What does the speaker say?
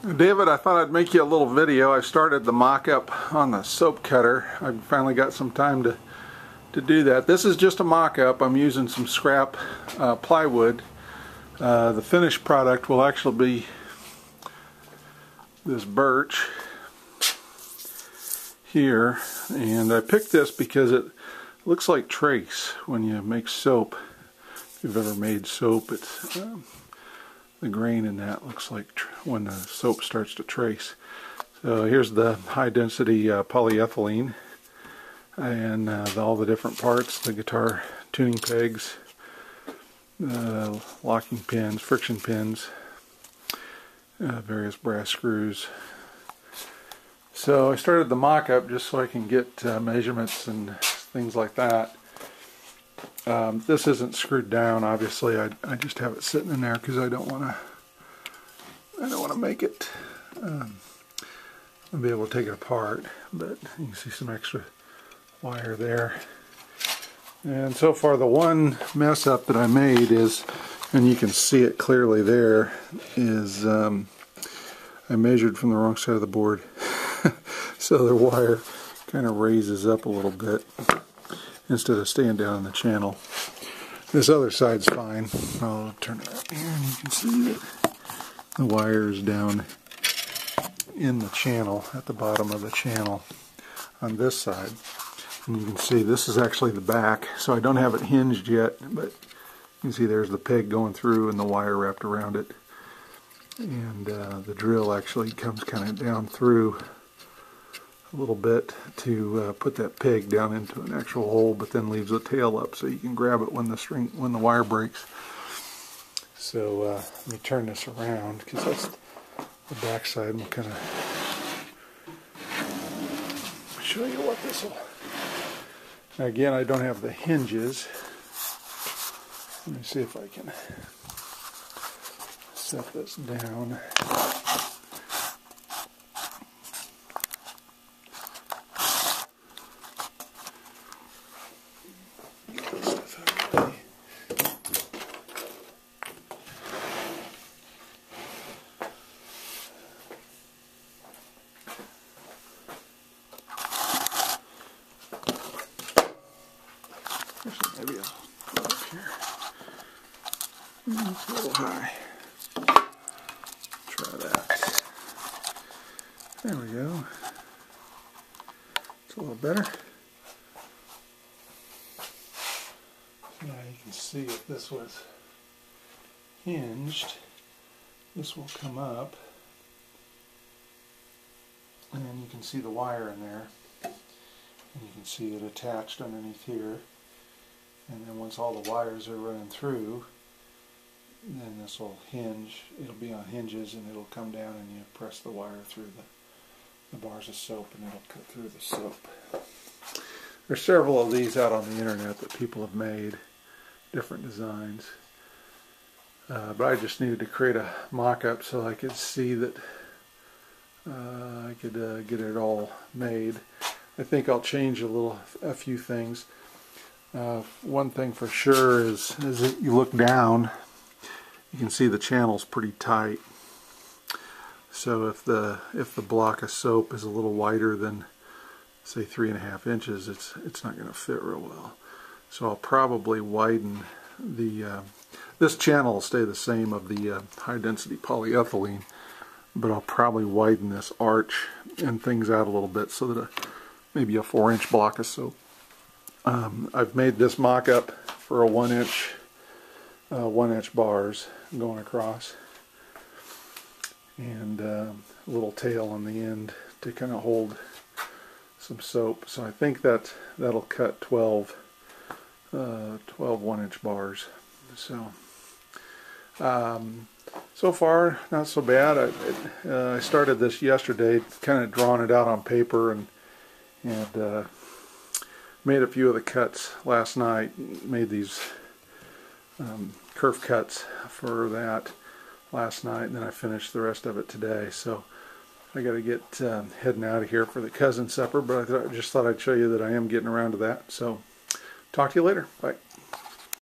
David, I thought I'd make you a little video. I started the mock-up on the soap cutter. I finally got some time to do that. This is just a mock-up. I'm using some scrap plywood. The finished product will actually be this birch here, and I picked this because it looks like trace when you make soap. If you've ever made soap, it's the grain in that looks like when the soap starts to trace. So here's the high density polyethylene and all the different parts, the guitar tuning pegs, locking pins, friction pins, various brass screws. So I started the mock-up just so I can get measurements and things like that. This isn't screwed down, obviously. I just have it sitting in there because I don't want to make it. I'll be able to take it apart, but you can see some extra wire there. And so far, the one mess up that I made is, and you can see it clearly there, is I measured from the wrong side of the board, so the wire kind of raises up a little bit instead of staying down in the channel. This other side's fine. I'll turn it up here and you can see that the wire is down in the channel, at the bottom of the channel on this side. And you can see this is actually the back, so I don't have it hinged yet, but you can see there's the peg going through and the wire wrapped around it. And the drill actually comes kind of down through a little bit to put that peg down into an actual hole, but then leaves the tail up so you can grab it when the wire breaks. So let me turn this around because that's the back side. We'll kind of show you what this will. Now again, I don't have the hinges. Let me see if I can set this down. Maybe I'll put it up here. It's a little high. Try that. There we go. It's a little better. Now you can see if this was hinged, this will come up, and then you can see the wire in there, and you can see it attached underneath here. And then once all the wires are running through, then this will hinge. It'll be on hinges and it'll come down and you press the wire through the bars of soap and it'll cut through the soap. There's several of these out on the internet that people have made, different designs. But I just needed to create a mock-up so I could see that I could get it all made. I think I'll change a few things. One thing for sure is that you look down, you can see the channel's pretty tight. So if the block of soap is a little wider than, say, 3.5 inches, it's not going to fit real well. So I'll probably widen the this channel will stay the same of the high density polyethylene, but I'll probably widen this arch and things out a little bit so that maybe a 4-inch block of soap. I've made this mock-up for a 1-inch bars going across, and a little tail on the end to kind of hold some soap. So I think that'll cut 12 1-inch bars. So so far not so bad. I started this yesterday, kind of drawing it out on paper, and made a few of the cuts last night. Made these curve cuts for that last night, and then I finished the rest of it today. So I got to get heading out of here for the cousin supper, but I just thought I'd show you that I am getting around to that. So talk to you later. Bye.